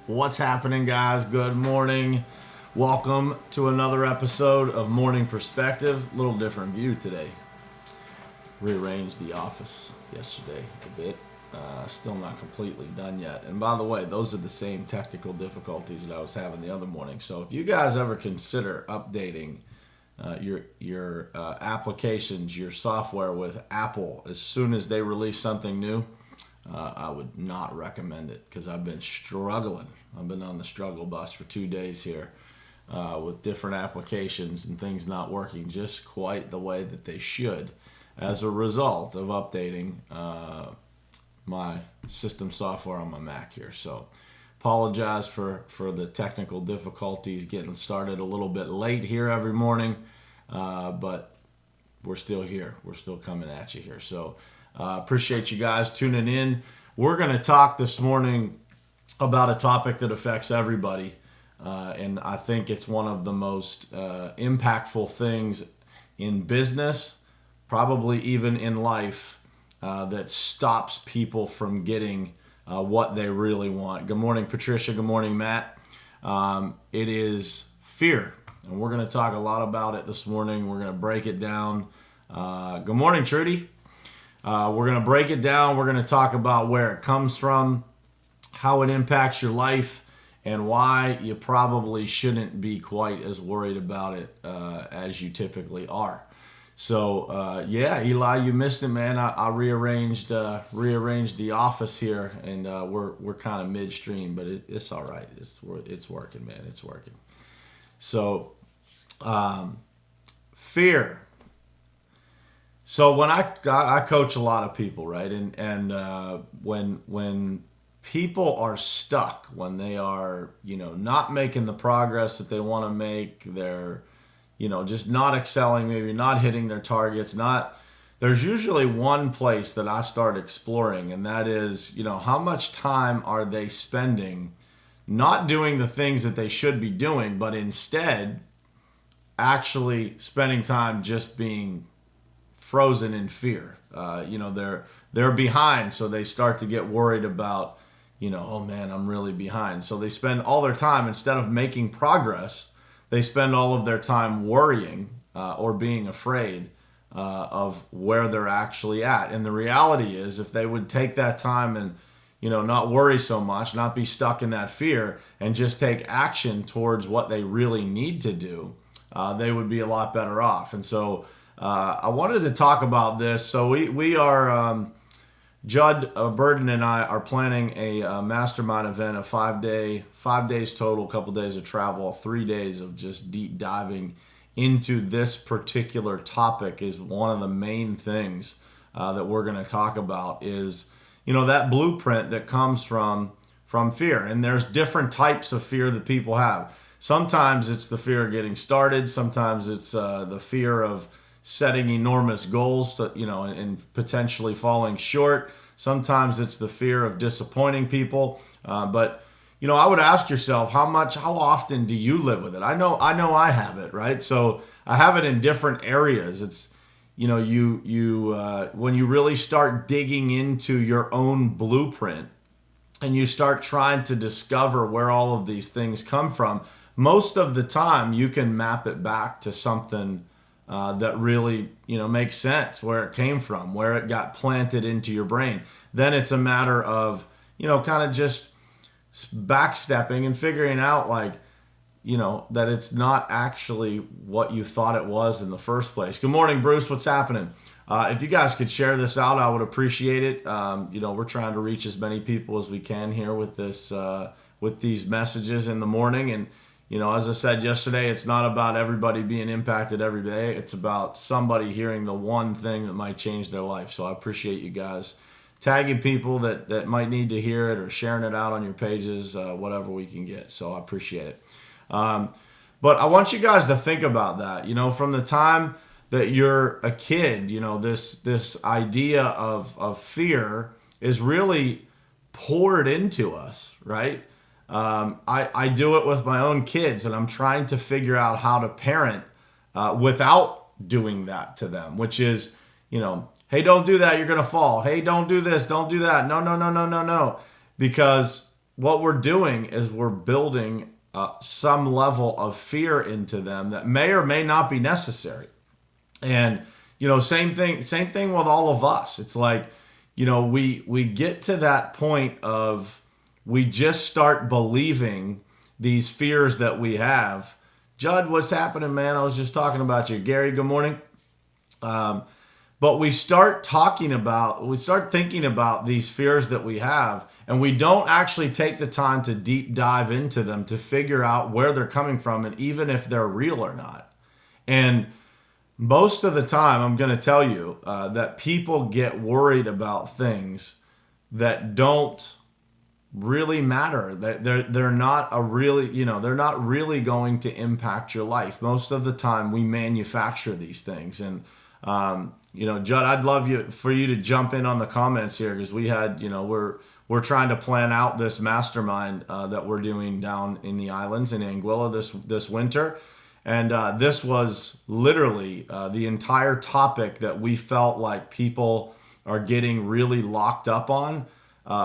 What's happening, guys? Good morning. Welcome to another episode of Morning Perspective. A little different view today. Rearranged the office yesterday a bit. Still not completely done yet. And by the way, those are the same technical difficulties that I was having the other morning. So if you guys ever consider updating your applications, your software with Apple as soon as they release something new, I would not recommend it because I've been struggling. I've been on the struggle bus for 2 days here with different applications and things not working just quite the way that they should as a result of updating my system software on my Mac here. So apologize for the technical difficulties, getting started a little bit late here every morning, but we're still here. We're still coming at you here. So appreciate you guys tuning in. We're going to talk this morning about a topic that affects everybody, and I think it's one of the most impactful things in business, probably even in life, that stops people from getting what they really want. Good morning, Patricia. Good morning, Matt. It is fear, and we're going to talk a lot about it this morning. We're going to break it down. Good morning, Trudy. We're going to break it down. We're going to talk about where it comes from, how it impacts your life, and why you probably shouldn't be quite as worried about it as you typically are. So, Eli, you missed it, man. I rearranged the office here, and we're kind of midstream, but it's all right. It's working, man. It's working. So, fear. So when I coach a lot of people, right, and when people are stuck, when they are not making the progress that they want to make, they're just not excelling, maybe not hitting their targets, there's usually one place that I start exploring, and that is how much time are they spending not doing the things that they should be doing, but instead actually spending time just being frozen in fear. They're behind, so they start to get worried about, oh man, I'm really behind. So they spend all their time, instead of making progress, they spend all of their time worrying or being afraid of where they're actually at. And the reality is, if they would take that time and not worry so much, not be stuck in that fear, and just take action towards what they really need to do, they would be a lot better off. And so I wanted to talk about this. So we are, Judd Burden and I are planning a mastermind event, a 5 days total, a couple days of travel, 3 days of just deep diving into this particular topic. Is one of the main things that we're going to talk about is, that blueprint that comes from fear. And there's different types of fear that people have. Sometimes it's the fear of getting started. Sometimes it's the fear of setting enormous goals, and potentially falling short. Sometimes it's the fear of disappointing people. But I would ask yourself, how often do you live with it? I know I have it, right? So I have it in different areas. It's, when you really start digging into your own blueprint and you start trying to discover where all of these things come from, most of the time you can map it back to something that really, makes sense, where it came from, where it got planted into your brain. Then it's a matter of, kind of just backstepping and figuring out, that it's not actually what you thought it was in the first place. Good morning, Bruce. What's happening? If you guys could share this out, I would appreciate it. We're trying to reach as many people as we can here with this, with these messages in the morning. And as I said yesterday, it's not about everybody being impacted every day. It's about somebody hearing the one thing that might change their life. So I appreciate you guys tagging people that might need to hear it, or sharing it out on your pages, whatever we can get. So I appreciate it. But I want you guys to think about that. From the time that you're a kid, this idea of fear is really poured into us, right? I do it with my own kids, and I'm trying to figure out how to parent without doing that to them, which is, hey, don't do that, you're going to fall. Hey, don't do this, don't do that. No. Because what we're doing is we're building some level of fear into them that may or may not be necessary. And same thing with all of us. It's like, we get to that point of we just start believing these fears that we have. Judd, what's happening, man? I was just talking about you. Gary, good morning. But we start thinking about these fears that we have, and we don't actually take the time to deep dive into them to figure out where they're coming from and even if they're real or not. And most of the time, I'm going to tell you that people get worried about things that don't really matter. That they're not they're not really going to impact your life. Most of the time, we manufacture these things. And Judd, I'd love for you to jump in on the comments here, because we had we're trying to plan out this mastermind that we're doing down in the islands in Anguilla this winter. And this was literally the entire topic that we felt like people are getting really locked up on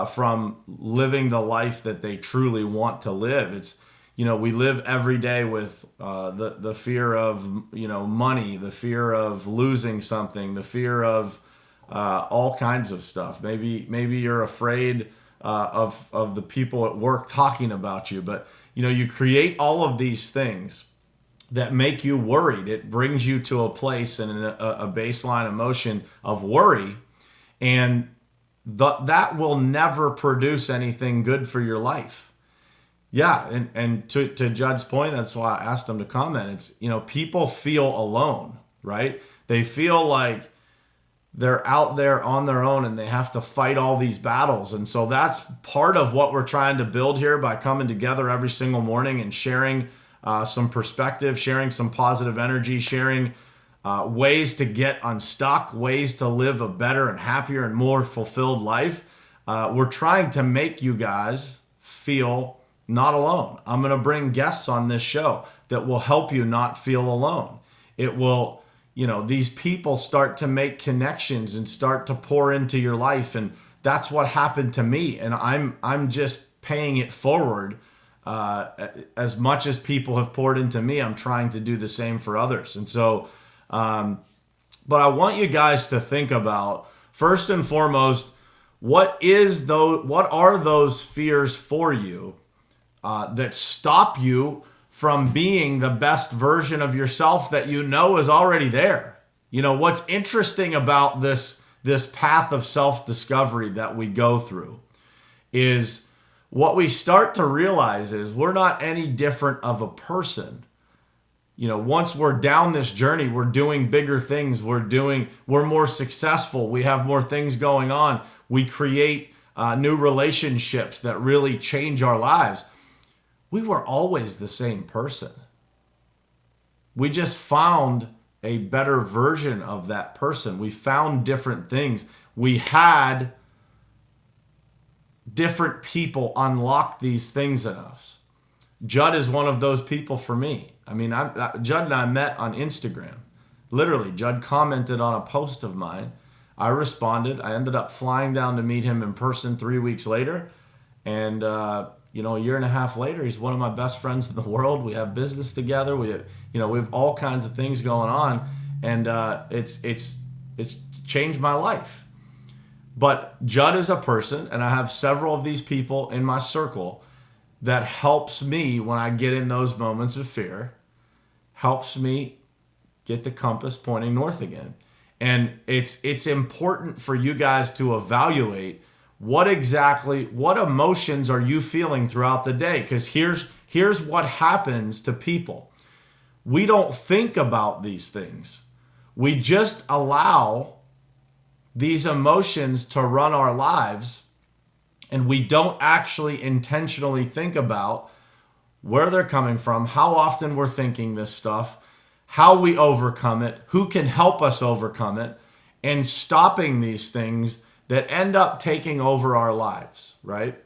from living the life that they truly want to live. It's, we live every day with the fear of, money, the fear of losing something, the fear of all kinds of stuff. Maybe you're afraid of the people at work talking about you, but, you create all of these things that make you worried. It brings you to a place and a baseline emotion of worry, and that will never produce anything good for your life. Yeah, and to Judd's point, that's why I asked him to comment. It's, people feel alone, right? They feel like they're out there on their own and they have to fight all these battles. And so that's part of what we're trying to build here by coming together every single morning and sharing some perspective, sharing some positive energy, sharing ways to get unstuck, ways to live a better and happier and more fulfilled life. We're trying to make you guys feel not alone. I'm going to bring guests on this show that will help you not feel alone. It will, these people start to make connections and start to pour into your life. And that's what happened to me. And I'm just paying it forward. As much as people have poured into me, I'm trying to do the same for others. And so, but I want you guys to think about, first and foremost, what are those fears for you that stop you from being the best version of yourself that is already there? What's interesting about this path of self-discovery that we go through is what we start to realize is we're not any different of a person. Once we're down this journey, we're doing bigger things. We're more successful. We have more things going on. We create new relationships that really change our lives. We were always the same person. We just found a better version of that person. We found different things. We had different people unlock these things in us. Judd is one of those people for me. I mean, Judd and I met on Instagram. Literally, Judd commented on a post of mine. I responded. I ended up flying down to meet him in person 3 weeks later. And, a year and a half later, he's one of my best friends in the world. We have business together. We have all kinds of things going on. And it's changed my life. But Judd is a person, and I have several of these people in my circle that helps me when I get in those moments of fear, helps me get the compass pointing north again. And it's important for you guys to evaluate what emotions are you feeling throughout the day? Because here's what happens to people. We don't think about these things. We just allow these emotions to run our lives, and we don't actually intentionally think about where they're coming from, how often we're thinking this stuff, how we overcome it, who can help us overcome it, and stopping these things that end up taking over our lives, right?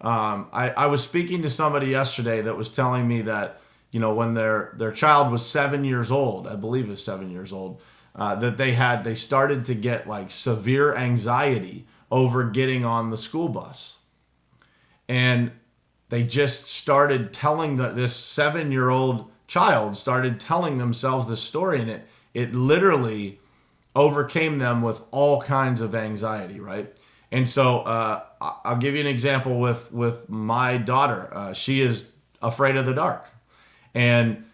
I was speaking to somebody yesterday that was telling me that, when their child was 7 years old, I believe it was 7 years old, that they started to get like severe anxiety over getting on the school bus. And they just started telling this 7-year-old child started telling themselves this story, and it literally overcame them with all kinds of anxiety, right? And so I'll give you an example with my daughter. She is afraid of the dark, and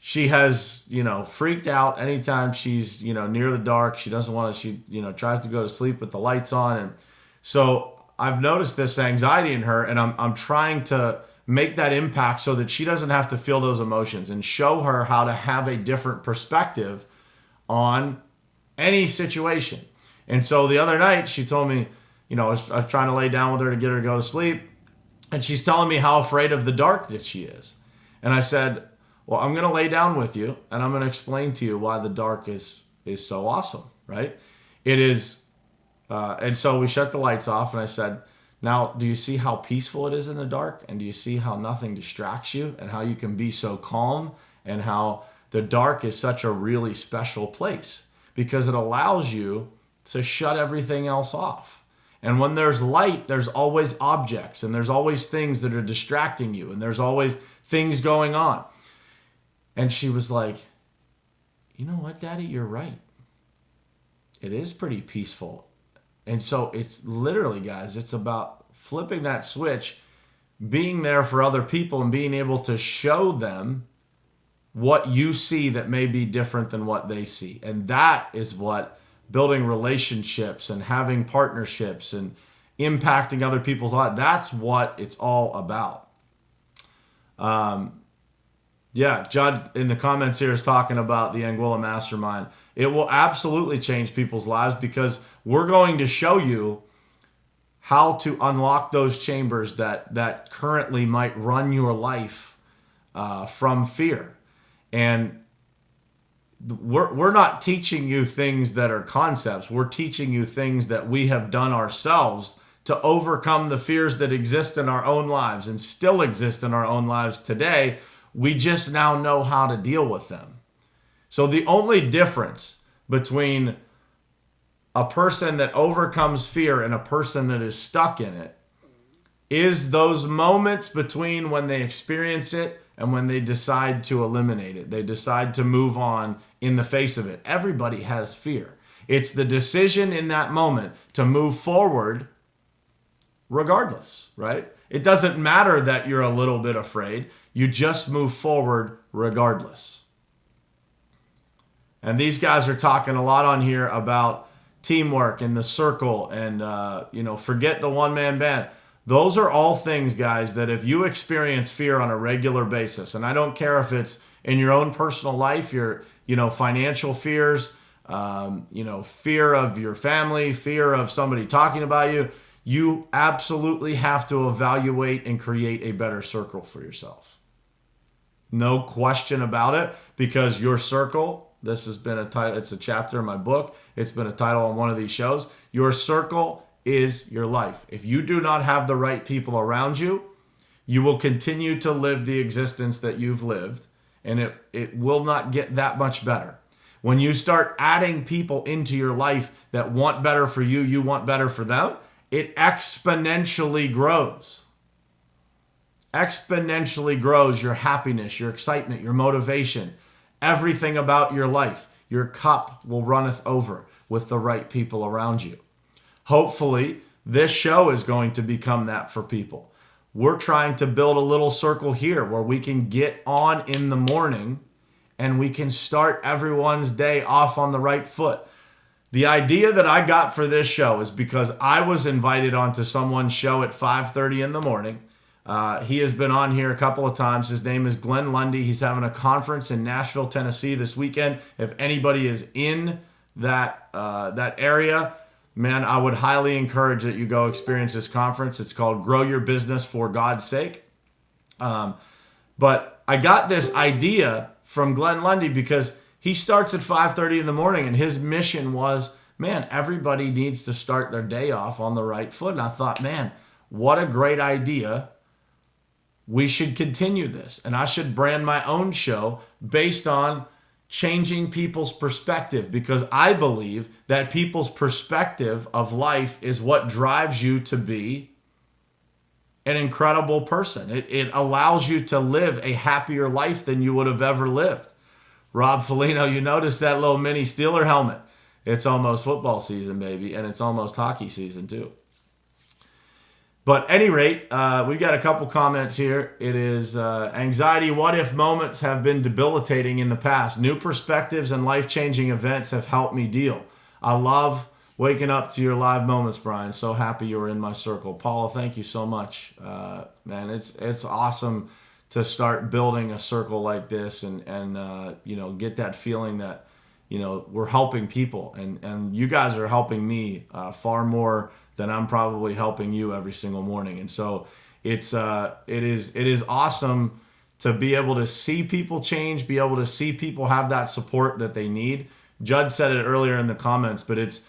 she has, freaked out anytime she's, near the dark. She doesn't want to, she, tries to go to sleep with the lights on. And so I've noticed this anxiety in her, and I'm trying to make that impact so that she doesn't have to feel those emotions, and show her how to have a different perspective on any situation. And so the other night she told me, I was trying to lay down with her to get her to go to sleep, and she's telling me how afraid of the dark that she is. And I said, well, I'm going to lay down with you, and I'm going to explain to you why the dark is so awesome, right? It is, and so we shut the lights off, and I said, now, do you see how peaceful it is in the dark? And do you see how nothing distracts you, and how you can be so calm, and how the dark is such a really special place because it allows you to shut everything else off. And when there's light, there's always objects, and there's always things that are distracting you, and there's always things going on. And she was like, you know what, Daddy, you're right. It is pretty peaceful. And so it's literally, guys, it's about flipping that switch, being there for other people, and being able to show them what you see that may be different than what they see. And that is what building relationships and having partnerships and impacting other people's lives, that's what it's all about. Yeah, Judd in the comments here is talking about the Anguilla Mastermind. It will absolutely change people's lives because we're going to show you how to unlock those chambers that currently might run your life from fear. And we're not teaching you things that are concepts. We're teaching you things that we have done ourselves to overcome the fears that exist in our own lives and still exist in our own lives today. We just now know how to deal with them. So the only difference between a person that overcomes fear and a person that is stuck in it is those moments between when they experience it and when they decide to eliminate it. They decide to move on in the face of it. Everybody has fear. It's the decision in that moment to move forward regardless, right? It doesn't matter that you're a little bit afraid. You just move forward regardless. And these guys are talking a lot on here about teamwork and the circle and, forget the one-man band. Those are all things, guys, that if you experience fear on a regular basis, and I don't care if it's in your own personal life, your, financial fears, fear of your family, fear of somebody talking about you, you absolutely have to evaluate and create a better circle for yourself. No question about it, because your circle, this has been a title, it's a chapter in my book, it's been a title on one of these shows, your circle is your life. If you do not have the right people around you, you will continue to live the existence that you've lived, and it will not get that much better. When you start adding people into your life that want better for you, you want better for them, it exponentially grows. Exponentially grows your happiness, your excitement, your motivation, everything about your life. Your cup will runneth over with the right people around you. Hopefully, this show is going to become that for people. We're trying to build a little circle here where we can get on in the morning and we can start everyone's day off on the right foot. The idea that I got for this show is because I was invited onto someone's show at 5:30 in the morning. He has been on here a couple of times. His name is Glenn Lundy. He's having a conference in Nashville, Tennessee this weekend. If anybody is in that area, man, I would highly encourage that you go experience this conference. It's called Grow Your Business for God's Sake. But I got this idea from Glenn Lundy because he starts at 5:30 in the morning, and his mission was, man, everybody needs to start their day off on the right foot. And I thought, man, what a great idea. We should continue this, and I should brand my own show based on changing people's perspective, because I believe that people's perspective of life is what drives you to be an incredible person. It allows you to live a happier life than you would have ever lived. Rob Foligno, you notice that little mini Steeler helmet. It's almost football season, baby, and it's almost hockey season too. But at any rate, we've got a couple comments here. It is anxiety, what if moments have been debilitating in the past. New perspectives and life-changing events have helped me deal. I love waking up to your live moments, Brian. So happy you were in my circle. Paula, thank you so much. Man, it's awesome to start building a circle like this and get that feeling that, we're helping people. And you guys are helping me far more than I'm probably helping you every single morning. And so it is awesome to be able to see people change, be able to see people have that support that they need. Judd said it earlier in the comments, but it's,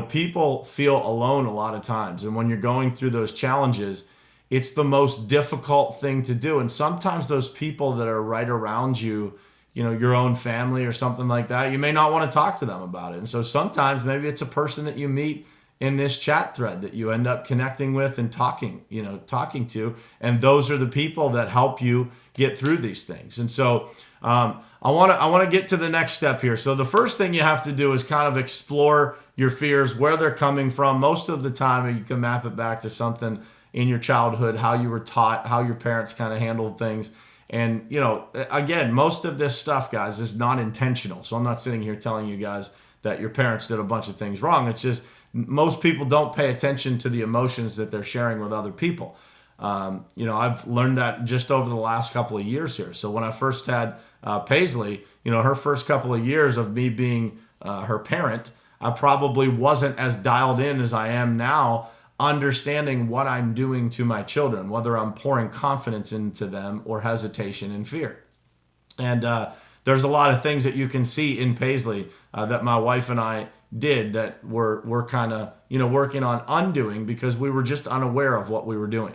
people feel alone a lot of times. And when you're going through those challenges, it's the most difficult thing to do. And sometimes those people that are right around you, your own family or something like that, you may not want to talk to them about it. And so sometimes maybe it's a person that you meet in this chat thread that you end up connecting with and talking to. And those are the people that help you get through these things. And so I want to get to the next step here. So the first thing you have to do is kind of explore your fears, where they're coming from. Most of the time, you can map it back to something in your childhood, how you were taught, how your parents kind of handled things. And, again, most of this stuff, guys, is not intentional. So I'm not sitting here telling you guys that your parents did a bunch of things wrong. It's just most people don't pay attention to the emotions that they're sharing with other people. I've learned that just over the last couple of years here. So when I first had Paisley, her first couple of years of me being her parent, I probably wasn't as dialed in as I am now, understanding what I'm doing to my children, whether I'm pouring confidence into them or hesitation and fear. And there's a lot of things that you can see in Paisley that my wife and I did that we're kind of working on undoing because we were just unaware of what we were doing.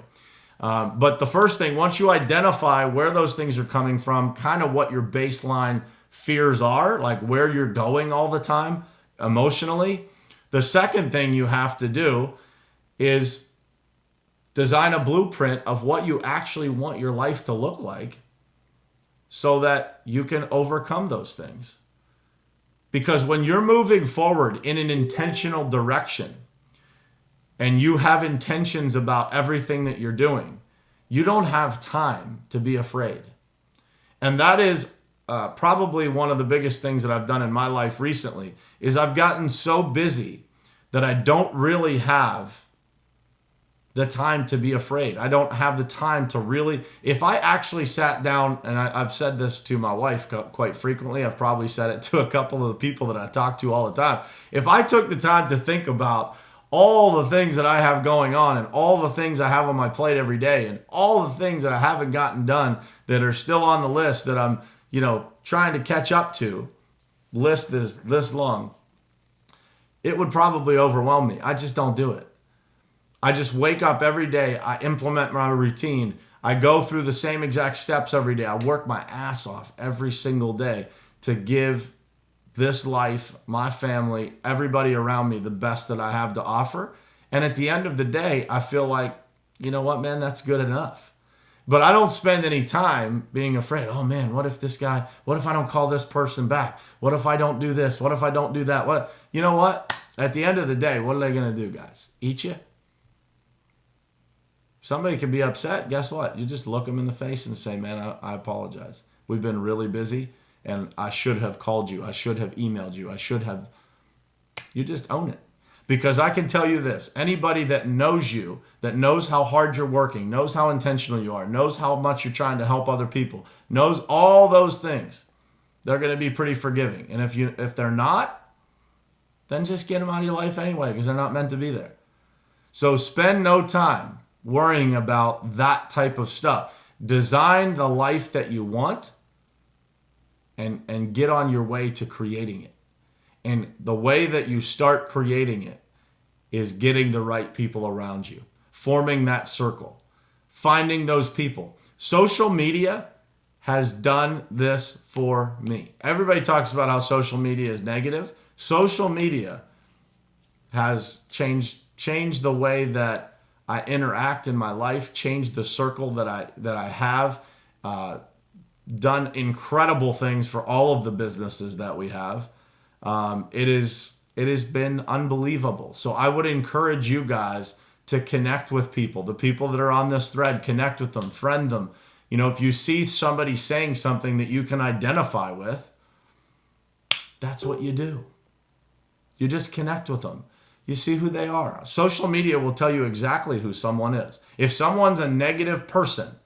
But the first thing, once you identify where those things are coming from, kind of what your baseline fears are, like where you're going all the time emotionally, the second thing you have to do is design a blueprint of what you actually want your life to look like so that you can overcome those things. Because when you're moving forward in an intentional direction and you have intentions about everything that you're doing, you don't have time to be afraid. And that is probably one of the biggest things that I've done in my life recently is I've gotten so busy that I don't really have the time to be afraid. I don't have the time to really, if I actually sat down, and I've said this to my wife quite frequently, I've probably said it to a couple of the people that I talk to all the time. If I took the time to think about all the things that I have going on and all the things I have on my plate every day and all the things that I haven't gotten done that are still on the list that I'm, trying to catch up to, list this long, it would probably overwhelm me. I just don't do it. I just wake up every day. I implement my routine. I go through the same exact steps every day. I work my ass off every single day to give this life, my family, everybody around me the best that I have to offer. And at the end of the day, I feel like, you know what, man, that's good enough. But I don't spend any time being afraid. Oh man, what if I don't call this person back? What if I don't do this? What if I don't do that? You know what? At the end of the day, what are they going to do, guys? Eat you? Somebody can be upset. Guess what? You just look them in the face and say, man, I apologize. We've been really busy and I should have called you. I should have emailed you. You just own it. Because I can tell you this, anybody that knows you, that knows how hard you're working, knows how intentional you are, knows how much you're trying to help other people, knows all those things, they're going to be pretty forgiving. And if they're not, then just get them out of your life anyway because they're not meant to be there. So spend no time worrying about that type of stuff. Design the life that you want and get on your way to creating it. And the way that you start creating it is getting the right people around you, forming that circle, finding those people. Social media has done this for me. Everybody talks about how social media is negative. Social media has changed the way that I interact in my life, changed the circle that I have, done incredible things for all of the businesses that we have. It has been unbelievable. So I would encourage you guys to connect with people. The people that are on this thread, connect with them, friend them. If you see somebody saying something that you can identify with, that's what you do. You just connect with them. You see who they are. Social media will tell you exactly who someone is. If someone's a negative person,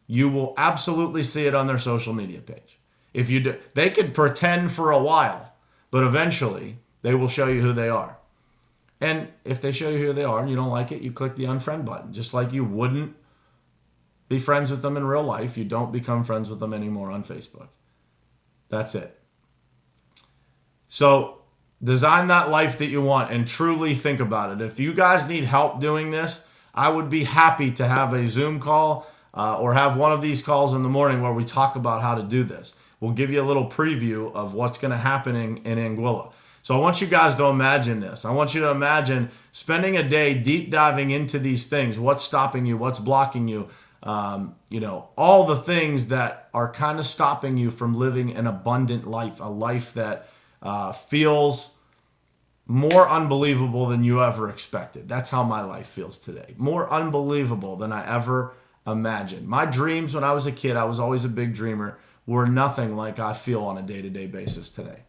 you will absolutely see it on their social media page. If you do, they could pretend for a while, but eventually they will show you who they are. And if they show you who they are and you don't like it, you click the unfriend button. Just like you wouldn't be friends with them in real life, you don't become friends with them anymore on Facebook. That's it. So design that life that you want and truly think about it. If you guys need help doing this, I would be happy to have a Zoom call or have one of these calls in the morning where we talk about how to do this. We'll give you a little preview of what's going to happen in Anguilla. So I want you guys to imagine this. I want you to imagine spending a day deep diving into these things. What's stopping you? What's blocking you? All the things that are kind of stopping you from living an abundant life, a life that feels more unbelievable than you ever expected. That's how my life feels today. More unbelievable than I ever imagined. My dreams when I was a kid, I was always a big dreamer, were nothing like I feel on a day-to-day basis today.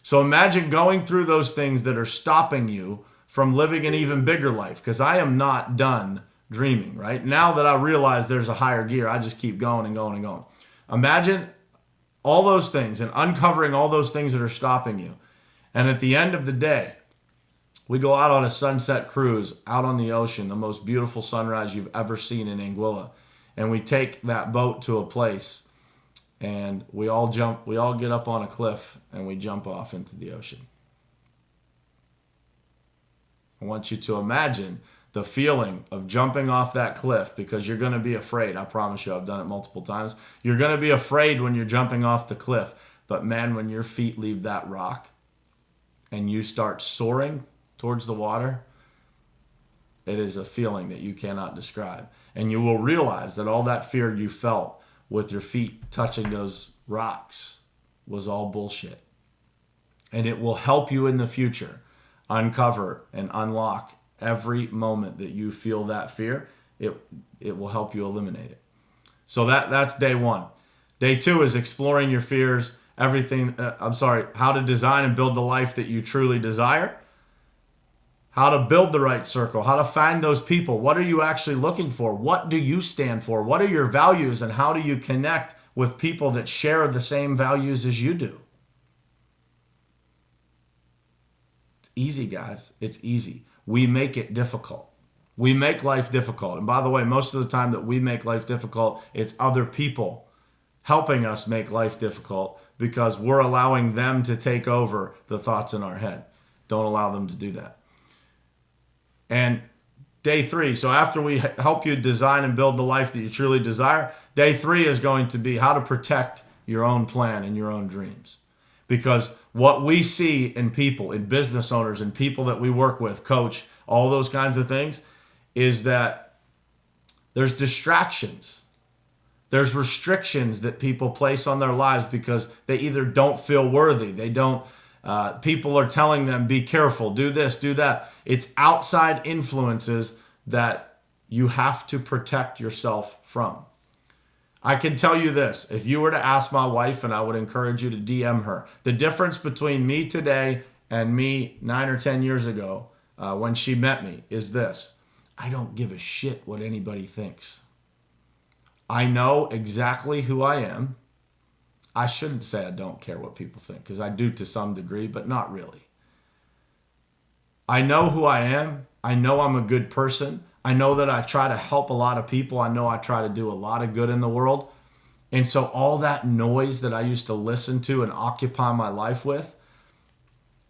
So imagine going through those things that are stopping you from living an even bigger life, because I am not done dreaming, right? Now that I realize there's a higher gear, I just keep going and going and going. Imagine all those things and uncovering all those things that are stopping you. And at the end of the day, we go out on a sunset cruise out on the ocean, the most beautiful sunrise you've ever seen in Anguilla. And we take that boat to a place and we all get up on a cliff and we jump off into the ocean. I want you to imagine the feeling of jumping off that cliff, because you're going to be afraid. I promise you, I've done it multiple times. You're going to be afraid when you're jumping off the cliff. But man, when your feet leave that rock and you start soaring towards the water, it is a feeling that you cannot describe. And you will realize that all that fear you felt with your feet touching those rocks was all bullshit. And it will help you in the future uncover and unlock every moment that you feel that fear. It will help you eliminate it. So that's day one. Day two is exploring your fears, how to design and build the life that you truly desire. How to build the right circle, how to find those people. What are you actually looking for? What do you stand for? What are your values, and how do you connect with people that share the same values as you do? It's easy, guys. It's easy. We make it difficult. We make life difficult. And by the way, most of the time that we make life difficult, it's other people helping us make life difficult because we're allowing them to take over the thoughts in our head. Don't allow them to do that. And day three, so after we help you design and build the life that you truly desire, day three is going to be how to protect your own plan and your own dreams. Because what we see in people, in business owners, and people that we work with, coach, all those kinds of things, is that there's distractions. There's restrictions that people place on their lives because they either don't feel worthy, people are telling them, be careful, do this, do that. It's outside influences that you have to protect yourself from. I can tell you this, if you were to ask my wife, and I would encourage you to DM her, the difference between me today and me 9 or 10 years ago when she met me is this: I don't give a shit what anybody thinks. I know exactly who I am. I shouldn't say I don't care what people think, because I do to some degree, but not really. I know who I am. I know I'm a good person. I know that I try to help a lot of people. I know I try to do a lot of good in the world. And so all that noise that I used to listen to and occupy my life with,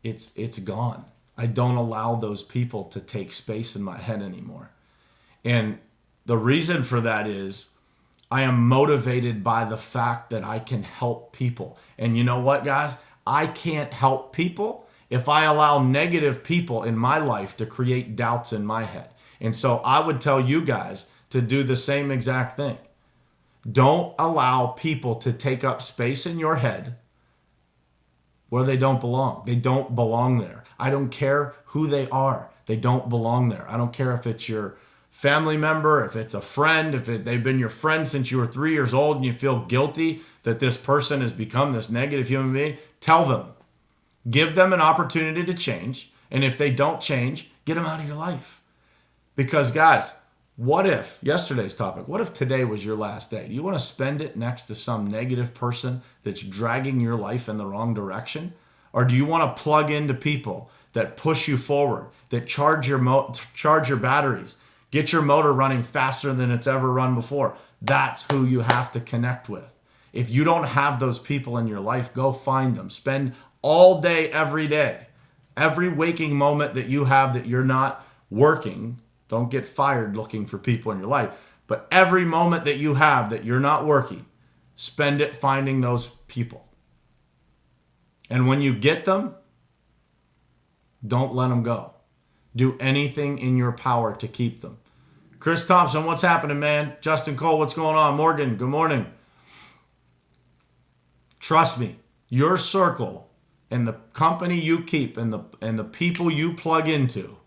it's gone. I don't allow those people to take space in my head anymore. And the reason for that is I am motivated by the fact that I can help people. And you know what, guys? I can't help people if I allow negative people in my life to create doubts in my head. And so I would tell you guys to do the same exact thing. Don't allow people to take up space in your head where they don't belong. They don't belong there. I don't care who they are. They don't belong there. I don't care if it's your family member, if it's a friend, they've been your friend since you were 3 years old and you feel guilty that this person has become this negative human being. Tell them. Give them an opportunity to change. And if they don't change, get them out of your life. Because guys, what if, yesterday's topic, what if today was your last day? Do you want to spend it next to some negative person that's dragging your life in the wrong direction? Or do you want to plug into people that push you forward, that charge your batteries, get your motor running faster than it's ever run before? That's who you have to connect with. If you don't have those people in your life, go find them. Spend all day, every waking moment that you have that you're not working. Don't get fired looking for people in your life. But every moment that you have that you're not working, spend it finding those people. And when you get them, don't let them go. Do anything in your power to keep them. Chris Thompson, what's happening, man? Justin Cole, what's going on? Morgan, good morning. Trust me, your circle and the company you keep and the people you plug into,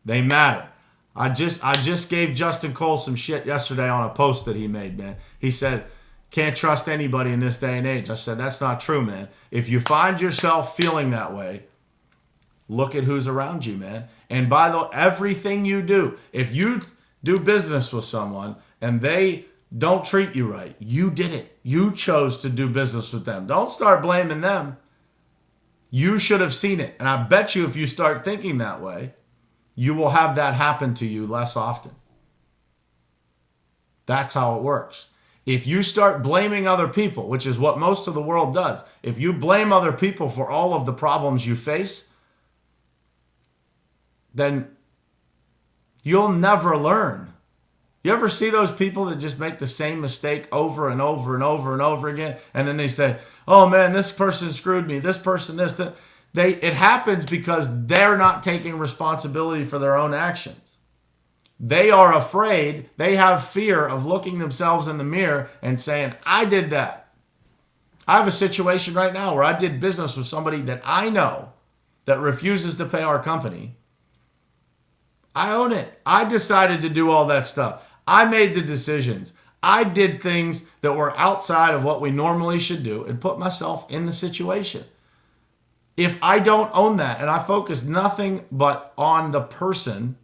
they matter. I just gave Justin Cole some shit yesterday on a post that he made, man. He said, can't trust anybody in this day and age. I said, that's not true, man. If you find yourself feeling that way, look at who's around you, man. And by the way, everything you do, if you do business with someone and they don't treat you right, you did it. You chose to do business with them. Don't start blaming them. You should have seen it. And I bet you if you start thinking that way, you will have that happen to you less often. That's how it works. If you start blaming other people, which is what most of the world does, if you blame other people for all of the problems you face, then you'll never learn. You ever see those people that just make the same mistake over and over and over and over again? And then they say, oh man, this person screwed me, this person, this, that. It happens because they're not taking responsibility for their own actions. They are afraid, they have fear of looking themselves in the mirror and saying, I did that. I have a situation right now where I did business with somebody that I know that refuses to pay our company. I own it. I decided to do all that stuff. I made the decisions. I did things that were outside of what we normally should do and put myself in the situation. If I don't own that and I focus nothing but on the person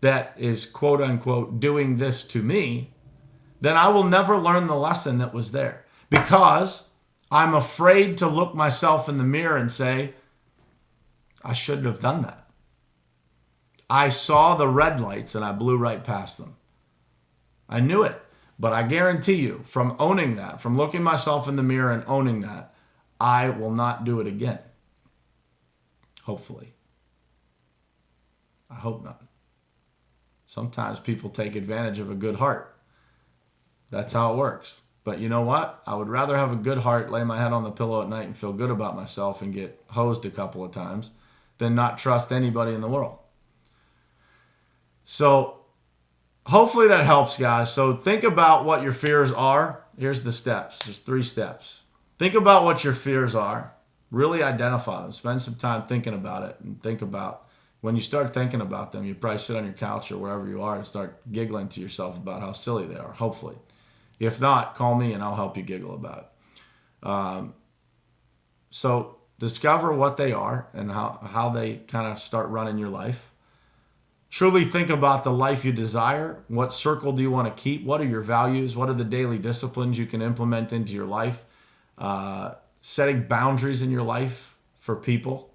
that is quote unquote doing this to me, then I will never learn the lesson that was there because I'm afraid to look myself in the mirror and say, I shouldn't have done that. I saw the red lights and I blew right past them. I knew it, but I guarantee you from owning that, from looking myself in the mirror and owning that, I will not do it again. Hopefully. I hope not. Sometimes people take advantage of a good heart. That's how it works. But you know what? I would rather have a good heart, lay my head on the pillow at night and feel good about myself and get hosed a couple of times than not trust anybody in the world. So hopefully that helps, guys. So think about what your fears are. Here's the steps. There's 3 steps. Think about what your fears are. Really identify them. Spend some time thinking about it and think about when you start thinking about them, you probably sit on your couch or wherever you are and start giggling to yourself about how silly they are, hopefully. If not, call me and I'll help you giggle about it. So discover what they are and how they kind of start running your life. Truly think about the life you desire. What circle do you want to keep? What are your values? What are the daily disciplines you can implement into your life? Setting boundaries in your life for people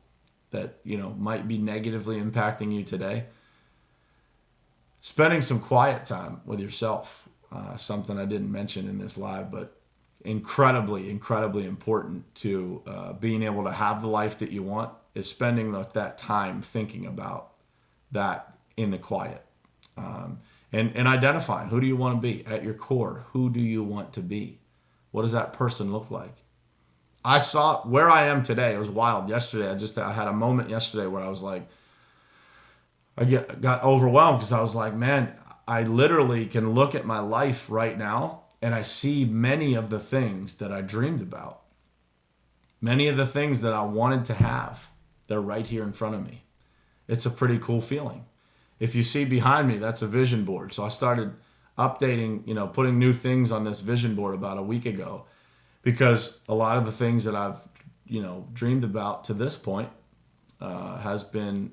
that might be negatively impacting you today. Spending some quiet time with yourself, something I didn't mention in this live, but incredibly important to being able to have the life that you want is spending that time thinking about that in the quiet, and identifying who do you want to be at your core. Who do you want to be? What does that person look like? I saw where I am today. It was wild. Yesterday, I had a moment yesterday where I was like, got overwhelmed because I was like, man, I literally can look at my life right now and I see many of the things that I dreamed about. Many of the things that I wanted to have, they're right here in front of me. It's a pretty cool feeling. If you see behind me, that's a vision board. So I started updating, putting new things on this vision board about a week ago because a lot of the things that I've, dreamed about to this point has been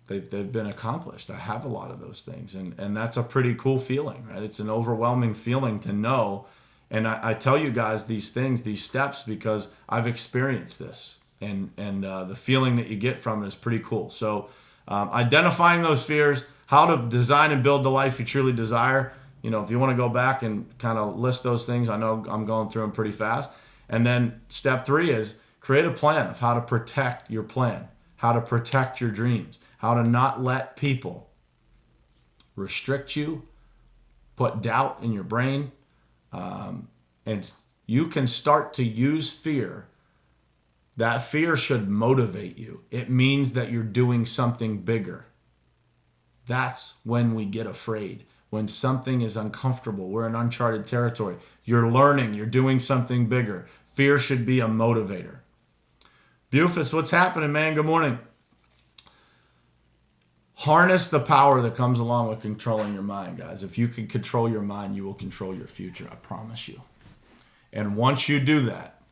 they've been accomplished. I have a lot of those things, and that's a pretty cool feeling, right? It's an overwhelming feeling to know. And I tell you guys these things, these steps, because I've experienced this, and the feeling that you get from it is pretty cool. So identifying those fears, how to design and build the life you truly desire. If you want to go back and kind of list those things, I know I'm going through them pretty fast. And then step 3 is create a plan of how to protect your plan, how to protect your dreams, how to not let people restrict you, put doubt in your brain. And you can start to use fear. That fear should motivate you. It means that you're doing something bigger. That's when we get afraid. When something is uncomfortable, we're in uncharted territory. You're learning, you're doing something bigger. Fear should be a motivator. Bufus, what's happening, man? Good morning. Harness the power that comes along with controlling your mind, guys. If you can control your mind, you will control your future. I promise you. And once you do that,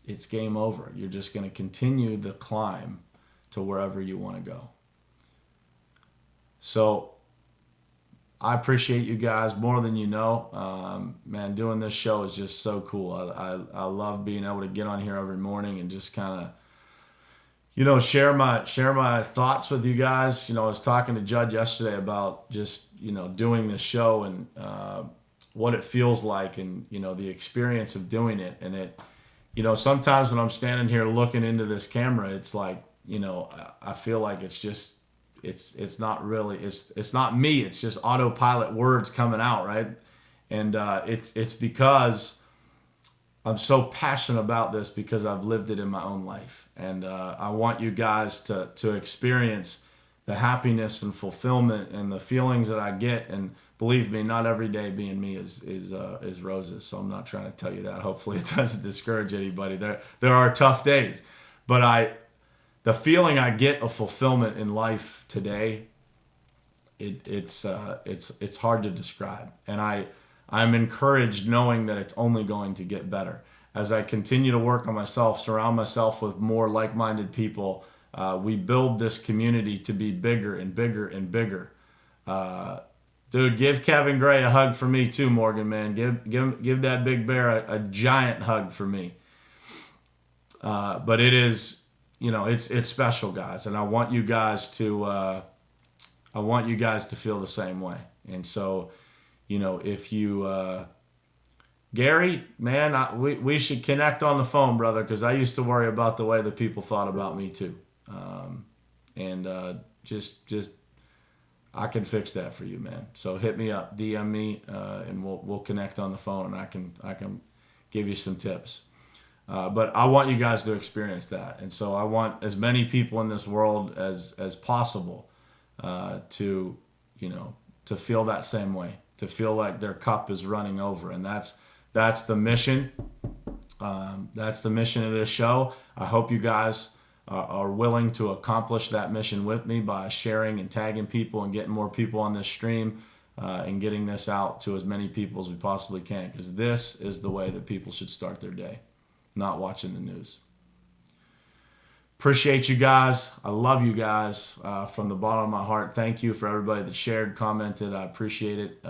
it's game over. You're just going to continue the climb to wherever you want to go. So I appreciate you guys more than you know. Man, doing this show is just so cool. I love being able to get on here every morning and just kind of share my thoughts with you guys. I was talking to Judd yesterday about just, doing this show and what it feels like and, the experience of doing it. And it, sometimes when I'm standing here looking into this camera, it's like, I feel like it's just, it's not really, it's not me. It's just autopilot words coming out, right? And it's because I'm so passionate about this because I've lived it in my own life. And I want you guys to experience the happiness and fulfillment and the feelings that I get. And believe me, not every day being me is roses. So I'm not trying to tell you that. Hopefully it doesn't discourage anybody. There are tough days. But the feeling I get of fulfillment in life today, it's hard to describe. And I'm encouraged knowing that it's only going to get better. As I continue to work on myself, surround myself with more like-minded people, we build this community to be bigger and bigger and bigger. Dude, give Kevin Gray a hug for me too, Morgan, man. Give that big bear a giant hug for me. But it is, it's special, guys. And I want you guys to feel the same way. And so, if you, Gary, man, we should connect on the phone, brother, because I used to worry about the way that people thought about me too. Just I can fix that for you, man. So hit me up, DM me, and we'll connect on the phone, and I can give you some tips. But I want you guys to experience that, and so I want as many people in this world as possible to feel that same way, to feel like their cup is running over, and that's the mission. That's the mission of this show. I hope you guys are willing to accomplish that mission with me by sharing and tagging people and getting more people on this stream and getting this out to as many people as we possibly can, because this is the way that people should start their day, not watching the news. Appreciate you guys. I love you guys from the bottom of my heart. Thank you for everybody that shared, commented. I appreciate it.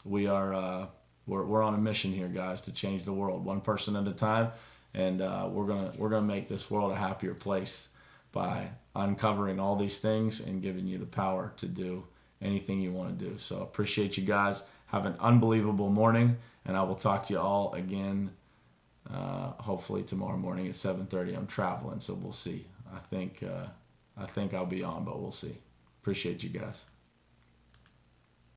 We're on a mission here, guys, to change the world one person at a time, and we're gonna make this world a happier place by uncovering all these things and giving you the power to do anything you want to do. So appreciate you guys. Have an unbelievable morning, and I will talk to you all again hopefully tomorrow morning at 7:30. I'm traveling, so we'll see. I think I'll be on, but we'll see. Appreciate you guys.